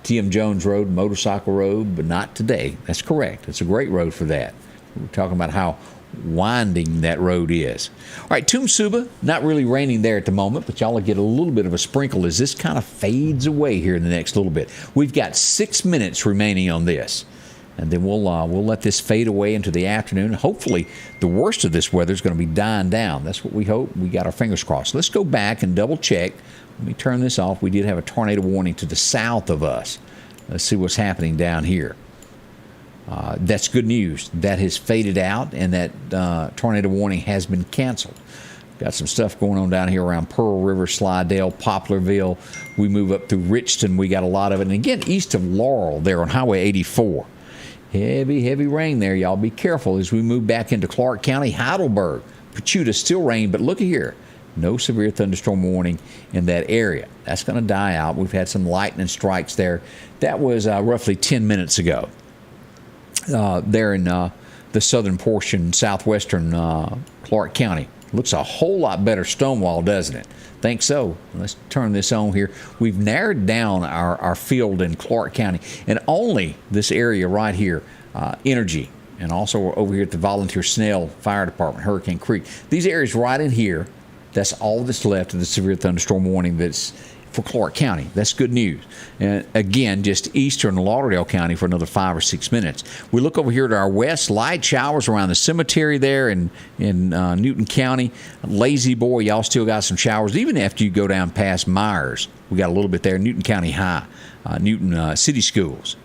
T.M. Jones Road, Motorcycle Road, but not today. That's correct. It's a great road for that. We're talking about how winding that road is. All right, Toomsuba, not really raining there at the moment, but y'all will get a little bit of a sprinkle as this kind of fades away here in the next little bit. We've got 6 minutes remaining on this, and then we'll let this fade away into the afternoon. Hopefully, the worst of this weather is going to be dying down. That's what we hope. We got our fingers crossed. Let's go back and double check. Let me turn this off. We did have a tornado warning to the south of us. Let's see what's happening down here. That's good news. That has faded out, and that tornado warning has been canceled. Got some stuff going on down here around Pearl River, Slidell, Poplarville. We move up through Richton. We got a lot of it. And again, east of Laurel there on Highway 84. Heavy rain there. Y'all be careful as we move back into Clarke County, Heidelberg. Pachuta, still rain, but look at here. No severe thunderstorm warning in that area. That's going to die out. We've had some lightning strikes there. That was roughly 10 minutes ago. There in the southern portion, southwestern Clarke County. Looks a whole lot better Stonewall, doesn't it? Think so. Let's turn this on here. We've narrowed down our field in Clarke County, and only this area right here, Energy, and also over here at the Volunteer Snell Fire Department, Hurricane Creek. These areas right in here, that's all that's left of the severe thunderstorm warning that's for Clarke County. That's good news. And again, just eastern Lauderdale County for another 5 or 6 minutes. We look over here to our west, light showers around the cemetery there in Newton County. Lazy Boy, y'all still got some showers. Even after you go down past Myers, we got a little bit there. Newton County High, Newton City Schools.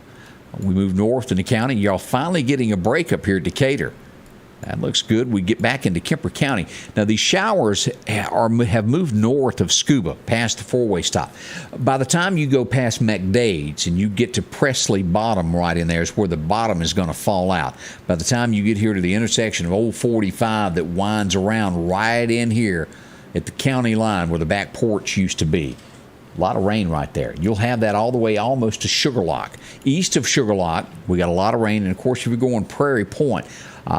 We move north in the county. Y'all finally getting a break up here at Decatur. That looks good. We get back into Kemper County. Now, these showers have moved north of Scuba, past the four-way stop. By the time you go past McDade's and you get to Presley Bottom right in there is where the bottom is going to fall out. By the time you get here to the intersection of Old 45 that winds around right in here at the county line where the back porch used to be, a lot of rain right there. You'll have that all the way almost to Sugarlock. East of Sugarlock, we got a lot of rain. And, of course, if you're going Prairie Point,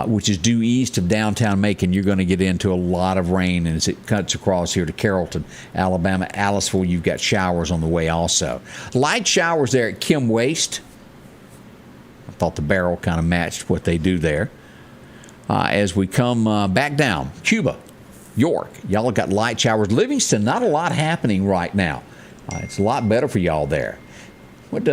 which is due east of downtown Macon, you're going to get into a lot of rain. And as it cuts across here to Carrollton, Alabama, Aliceville, you've got showers on the way also. Light showers there at Kim Waste. I thought the barrel kind of matched what they do there. As we come back down, Cuba, York, y'all have got light showers. Livingston, not a lot happening right now. It's a lot better for y'all there. What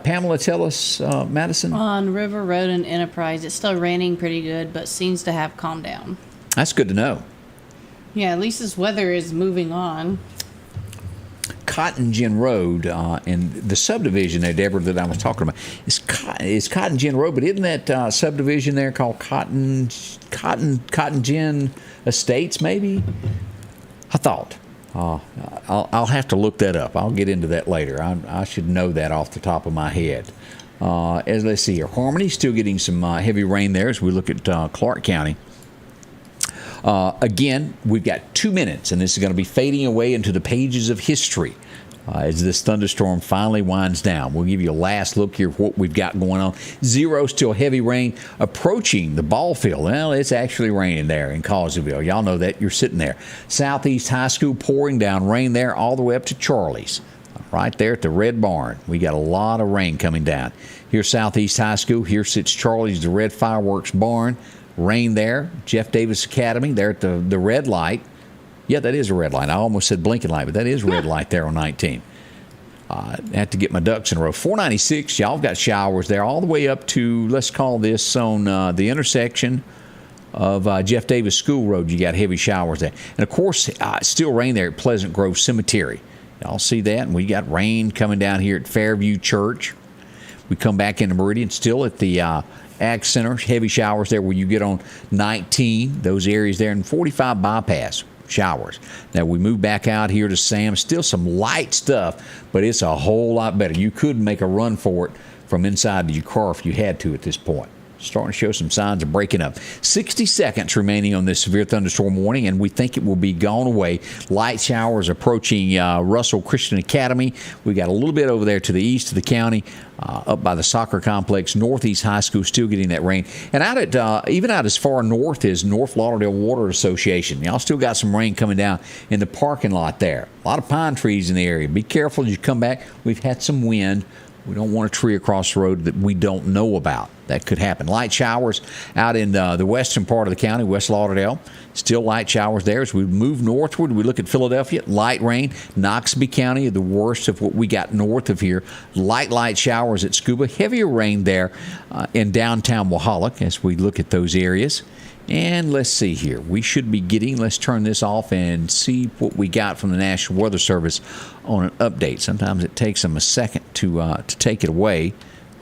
Pamela tell us, Madison? On River Road and Enterprise, it's still raining pretty good, but seems to have calmed down. That's good to know. Yeah, at least this weather is moving on. Cotton Gin Road and the subdivision there, Deborah, that I was talking about is Cotton Gin Road, but isn't that subdivision there called Cotton Gin Estates? Maybe I thought. I'll have to look that up. I'll get into that later. I should know that off the top of my head. As let's see here, Harmony still getting some heavy rain there as we look at Clarke County. Again, we've got 2 minutes, and this is going to be fading away into the pages of history as this thunderstorm finally winds down. We'll give you a last look here at what we've got going on. Zero, still heavy rain approaching the ball field. Well, it's actually raining there in Causeville. Y'all know that. You're sitting there. Southeast High School pouring down rain there all the way up to Charlie's. Right there at the Red Barn. We got a lot of rain coming down. Here's Southeast High School. Here sits Charlie's, the Red Fireworks Barn. Rain there. Jeff Davis Academy there at the red light. Yeah, that is a red light. I almost said blinking light, but that is a red light there on 19. I have to get my ducks in a row. 496, y'all got showers there all the way up to, let's call this on the intersection of Jeff Davis School Road. You got heavy showers there. And, of course, still rain there at Pleasant Grove Cemetery. Y'all see that? And we got rain coming down here at Fairview Church. We come back into Meridian, still at the Ag Center. Heavy showers there where you get on 19, those areas there, and 45 bypass. Showers. Now we move back out here to Sam. Still some light stuff, but it's a whole lot better. You could make a run for it from inside of your car if you had to at this point. starting to show some signs of breaking up. 60 seconds remaining on this severe thunderstorm warning, and we think it will be gone away. Light showers approaching Russell Christian Academy. We got a little bit over there to the east of the county, up by the soccer complex. Northeast High School still getting that rain. And out at even out as far north as North Lauderdale Water Association. Y'all still got some rain coming down in the parking lot there. A lot of pine trees in the area. Be careful as you come back. We've had some wind. We don't want a tree across the road that we don't know about. That could happen. Light showers out in the western part of the county, West Lauderdale. Still light showers there. As we move northward, we look at Philadelphia. Light rain. Noxubee County, the worst of what we got north of here. Light showers at Scuba. Heavier rain there in downtown Wahala as we look at those areas. And let's see here. We should be getting, let's turn this off and see what we got from the National Weather Service on an update. Sometimes it takes them a second to take it away.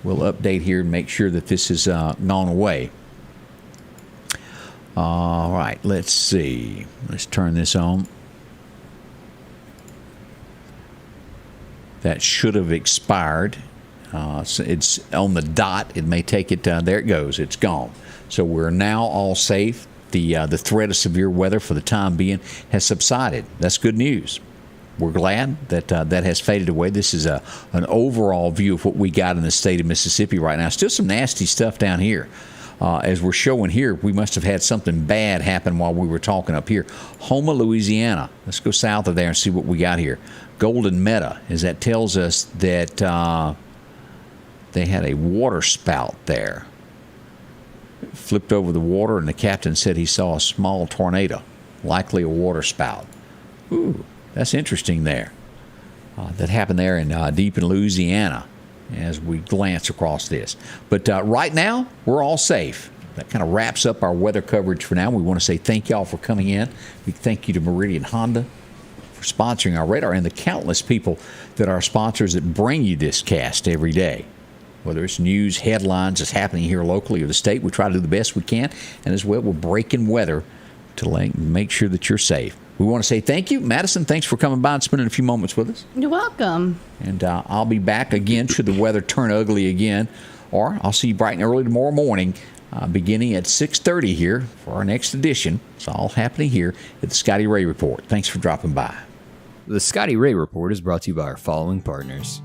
We'll update here and make sure that this has gone away. All right, let's see. Let's turn this on. That should have expired. So it's on the dot. It may take it. There it goes. It's gone. So we're now all safe. The threat of severe weather for the time being has subsided. That's good news. We're glad that that has faded away. This is an overall view of what we got in the state of Mississippi right now. Still some nasty stuff down here. As we're showing here, we must have had something bad happen while we were talking up here. Houma, Louisiana. Let's go south of there and see what we got here. Golden Meta, as that tells us that they had a water spout there. Flipped over the water, and the captain said he saw a small tornado, likely a water spout. Ooh, that's interesting there. That happened there in deep in Louisiana as we glance across this. But right now, we're all safe. That kind of wraps up our weather coverage for now. We want to say thank y'all for coming in. We thank you to Meridian Honda for sponsoring our radar and the countless people that are sponsors that bring you this cast every day. Whether it's news, headlines that's happening here locally or the state, we try to do the best we can. And as well, we're breaking weather to make sure that you're safe. We want to say thank you. Madison, thanks for coming by and spending a few moments with us. You're welcome. And I'll be back again should the weather turn ugly again. Or I'll see you bright and early tomorrow morning, beginning at 6:30 here for our next edition. It's all happening here at the Scotty Ray Report. Thanks for dropping by. The Scotty Ray Report is brought to you by our following partners: